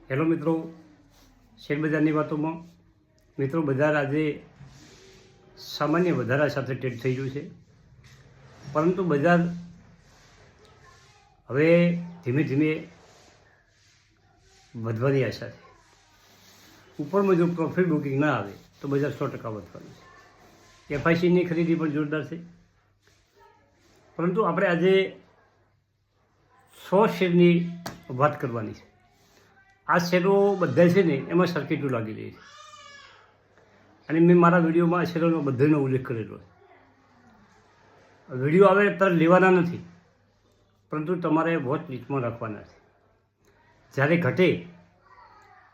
Hello મિત્રો, શેરબજારની વાતોમાં મિત્રો બજાર આજે સામાન્ય વધારા સાથે ટ્રેડ થઈ રહ્યું છે, પરંતુ બજાર હવે ધીમે ધીમે વધવાની આશા છે. ઉપરમાં જો પ્રોફિટ બુકિંગ ના આવે તો બજાર 100% વધવાનું છે. એફઆઈસીની ખરીદી પણ જોરદાર છે, પરંતુ આપણે આજે 100 શેરની વાત કરવાની છે. આ શેરો બધા છે ને એમાં સર્કિટો લાગી રહી છે, અને મેં મારા વિડીયોમાં આ શેરોનો બધાનો ઉલ્લેખ કરેલો છે. વિડીયો આવે ત્યારે લેવાના નથી, પરંતુ તમારે વોચ લિસ્ટમાં રાખવાના છે. જ્યારે ઘટે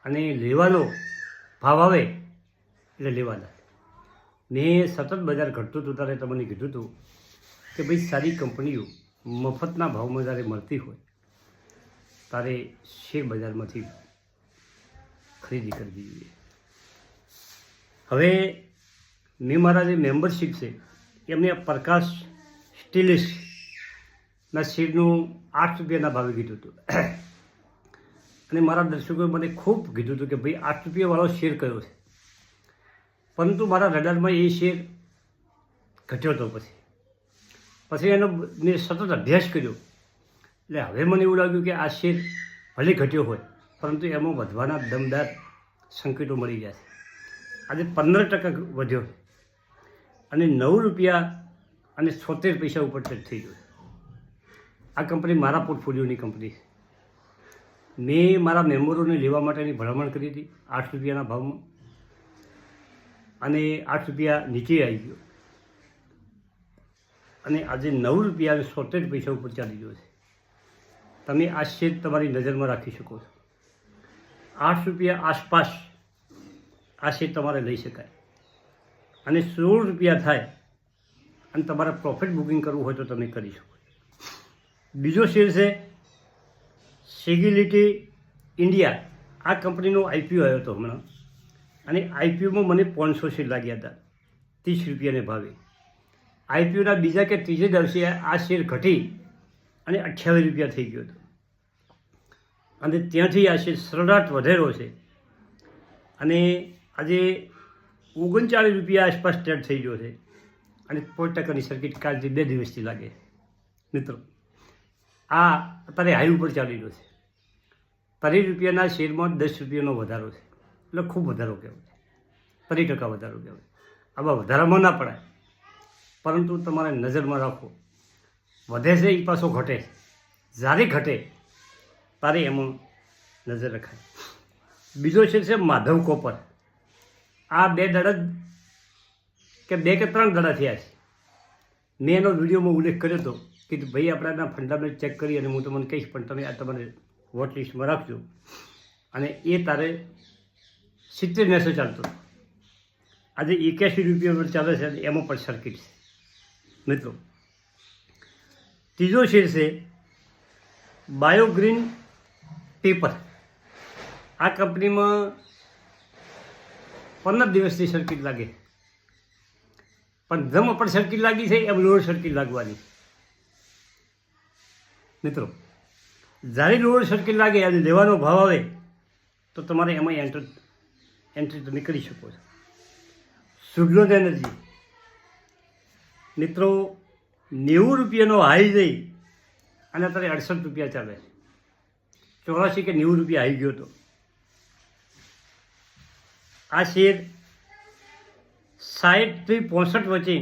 અને લેવાનો ભાવ આવે એટલે લેવાના. મેં સતત બજાર ઘટતું હતું ત્યારે તમને કીધું હતું કે ભાઈ સારી કંપનીઓ મફતના ભાવમાં જ્યારે મળતી હોય ત્યારે શેર બજારમાંથી ખરીદી કરવી જોઈએ. હવે મેં મારા જે મેમ્બરશીપ છે એમને પ્રકાશ સ્ટીલ્સના શેરનું 8 રૂપિયાના ભાવે કીધું હતું, અને મારા દર્શકોએ મને ખૂબ કીધું હતું કે ભાઈ 8 રૂપિયાવાળો શેર કયો છે, પરંતુ મારા રડારમાં એ શેર ઘટ્યો હતો. પછી એનો મેં સતત અભ્યાસ કર્યો, એટલે હવે મને એવું લાગ્યું કે આ શેર ભલે ઘટ્યો હોય પરંતુ એમાં વધવાના દમદાર સંકેતો મળી ગયા છે. આજે 15% વધ્યો અને 9 રૂપિયા અને 76 પૈસા ઉપર ટ્રેડ થઈ ગયો. આ કંપની મારા પોર્ટફોલિયોની કંપની છે. મેં મારા મેમ્બરોને લેવા માટેની ભલામણ કરી હતી 8 રૂપિયાના ભાવમાં, અને 8 રૂપિયા નીચે આવી ગયો, અને આજે 9 રૂપિયા અને 76 પૈસા ઉપર ચાલી ગયો છે. તમે આ શેર તમારી નજરમાં રાખી શકો છો. 8 રૂપિયા આસપાસ આ શેર તમારે લઈ શકાય, અને 16 રૂપિયા થાય અને તમારે પ્રોફિટ બુકિંગ કરવું હોય તો તમે કરી શકો. બીજો શેર છે સેગ્યુલિટી ઇન્ડિયા. આ કંપનીનો આઈપીઓ આવ્યો હતો હમણાં, અને આઈપીઓમાં મને 500 શેર લાગ્યા હતા 30 રૂપિયાને ભાવે. આઈપીઓના બીજા કે ત્રીજે દિવસે આ શેર ઘટી અને 28 રૂપિયા થઈ ગયો હતો, અને ત્યાંથી આ શેર સરેરાશ વધેલો છે, અને આજે 39 રૂપિયા આસપાસ ટ્રેડ થઈ ગયો છે, અને 5%ની સર્કિટ કાલથી 2 દિવસથી લાગે છે. મિત્રો આ અત્યારે હાઈ ઉપર ચાલી રહ્યો છે. 30 રૂપિયાના શેરમાં 10 રૂપિયાનો વધારો છે, એટલે ખૂબ વધારો કહેવાય, 30% વધારો કહેવાય. આવા વધારામાં ના પડાય, પરંતુ તમારે નજરમાં રાખો. વધે છે એ પાછો ઘટે, જ્યારે ઘટે તારે એમાં નજર રખાય. બીજો શેર છે માધવ કોપર. આ 2 દાડા કે 2 કે 3 દાડા થયા છે. મેં એનો વિડીયોમાં ઉલ્લેખ કર્યો હતો કે ભાઈ આપણે આના ફંડામેન્ટ ચેક કરી અને હું તમને કહીશ, પણ તમે આ તમારે વોચ લિસ્ટમાં રાખજો. અને એ તારે 70-80 ચાલતો, આજે 81 રૂપિયા પર ચાલે છે, અને એમાં પણ સર્કિટ છે. મિત્રો ત્રીજો શેર છે બાયોગ્રીન પેપર. આ કંપનીમાં 15 દિવસની સર્કિટ લાગે, પણ જેમ પણ સર્કિટ લાગી છે એમ લોઅર સર્કિટ લાગવાની. મિત્રો જ્યારે લોઅર સર્કિટ લાગે અને લેવાનો ભાવ આવે તો તમારે એમાં એન્ટ્રી તમે કરી શકો છો. સુગ્લોન એનર્જી મિત્રો 90 રૂપિયાનો હાઈ જઈ અને અત્યારે 68 રૂપિયા ચાલે છે. 84 કે 90 રૂપિયા આવી ગયો હતો. આ શેર 60 થી 65 વચ્ચે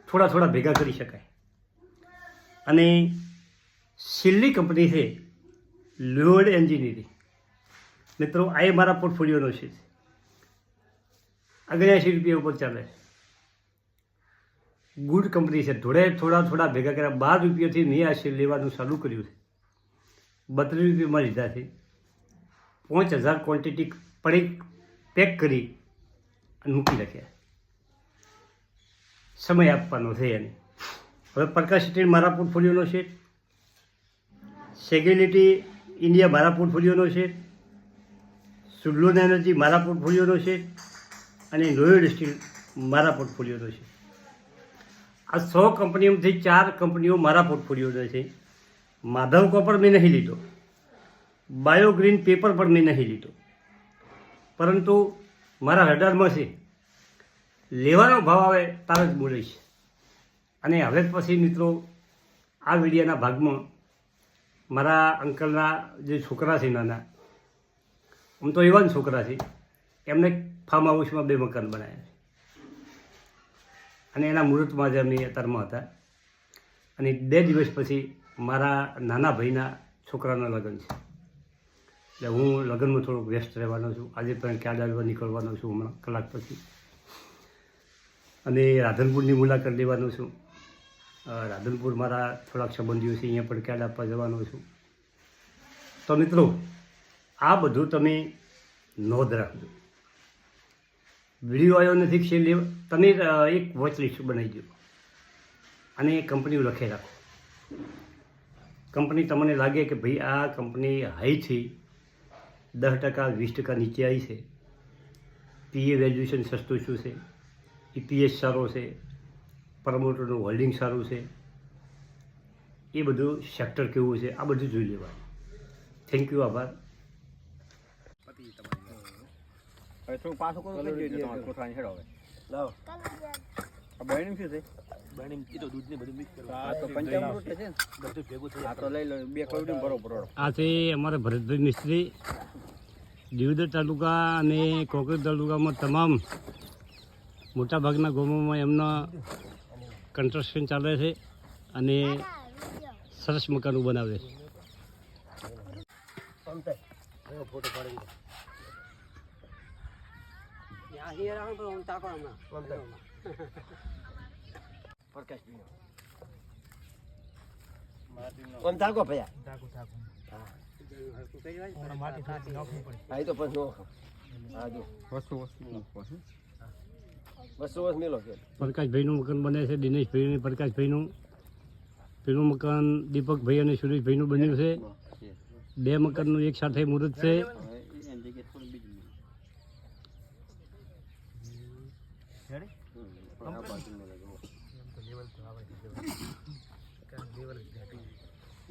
થોડા ભેગા કરી શકાય, અને છેલ્લી કંપની છે લોયડ એન્જિનિયરિંગ. મિત્રો આ એ મારા પોર્ટફોલિયોનો છે, 79 રૂપિયા ઉપર ચાલે છે. ગુડ કંપની છે. થોડા ભેગા કર્યા. 12 રૂપિયાથી મેં આ શેર લેવાનું ચાલુ કર્યું છે. 32 રૂપિયામાં લીધા છે. 5000 ક્વોન્ટિટી પડી પેક કરી અને મૂકી રાખ્યા. સમય આપવાનો છે એને. હવે પ્રકાશ સ્ટીલ મારા પોર્ટફોલિયોનો છે, સેગ્યુલિટી ઇન્ડિયા મારા પોર્ટફોલિયોનો છે, સુગ્લોન એનર્જી મારા પોર્ટફોલિયોનો છે, અને લોયડ સ્ટીલ મારા પોર્ટફોલિયોનો છે. આ 100 કંપનીઓમાંથી 4 કંપનીઓ મારા પોર્ટફોલિયોનો છે. માધવ કોપર મેં નહીં લીધો, બાયોગ્રીન પેપર પણ મેં નહીં લીધો, પરંતુ મારા રડારમાં છે લેવાનો ભાવ આવે તારે જ બોલીશ. અને હવે પછી મિત્રો આ વિડીયોના ભાગમાં મારા અંકલના જે છોકરા છે નાના, આમ તો એવા જ છોકરા છે, એમને ફાર્મ હાઉસમાં 2 મકાન બનાવ્યા છે અને એના મુહૂર્તમાં જ અમે અત્યારમાં હતા. અને 2 દિવસ પછી મારા નાના ભાઈના છોકરાના લગ્ન છે, એટલે હું લગ્નમાં થોડોક વ્યસ્ત રહેવાનો છું. આજે પણ ક્યાં નીકળવાનો છું હમણાં કલાક પછી, અને રાધનપુરની મુલાકાત લેવાનો છું. રાધનપુર મારા થોડાક સંબંધીઓ છે, અહીંયા પણ ક્યાં આપવા જવાનો છું. તો મિત્રો આ બધું તમે નોંધ રાખજો. વિડીયો આવ્યો નથી છે લેવા, તમે એક વોચ લિસ્ટ બનાવી દો અને કંપનીઓ લખી રાખો. કંપની તમને લાગે કે ભાઈ આ કંપની હાઈથી 10% 20% નીચે આવી છે, પીએ વેલ્યુએશન સસ્તું શું છે, EPS સારો છે, પ્રમોટરનું હોલ્ડિંગ સારું છે, એ બધું સેક્ટર કેવું છે, આ બધું જોઈ લેવાનું. થેન્ક યુ, આભાર. આ છે અમારા ભરતભાઈ મિસ્ત્રી, દિયોદર તાલુકા અને કોંકરેજ તાલુકામાં તમામ મોટાભાગના ગામોમાં એમના કન્સ્ટ્રક્શન ચાલે છે અને સરસ મકાનો બનાવે છે. પ્રકાશભાઈનું મકાન બને છે, દિનેશભાઈ અને પ્રકાશભાઈનું. પેલું મકાન દીપકભાઈ અને સુરેશભાઈનું બન્યું છે. 2 મકાનનું એક સાથે મુહૂર્ત છે.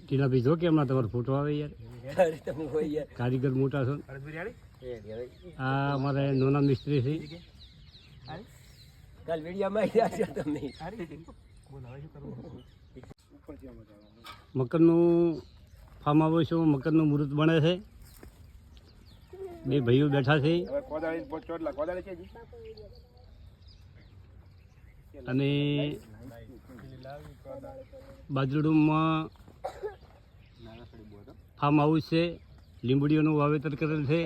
ટીનાભાઈ જો કે હમણાં તમારો ફોટો આવે યાર, કારીગર મોટા છો. આ અમારે નોના મિસ્ત્રી છે. મકાનનું ફાર્મ હાઉસ મકાનનું મુહૂર્ત બને છે. 2 ભાઈઓ બેઠા છે અને બાજુમાં ફાર્મ હાઉસ છે. લીંબડીઓનું વાવેતર કરેલ છે.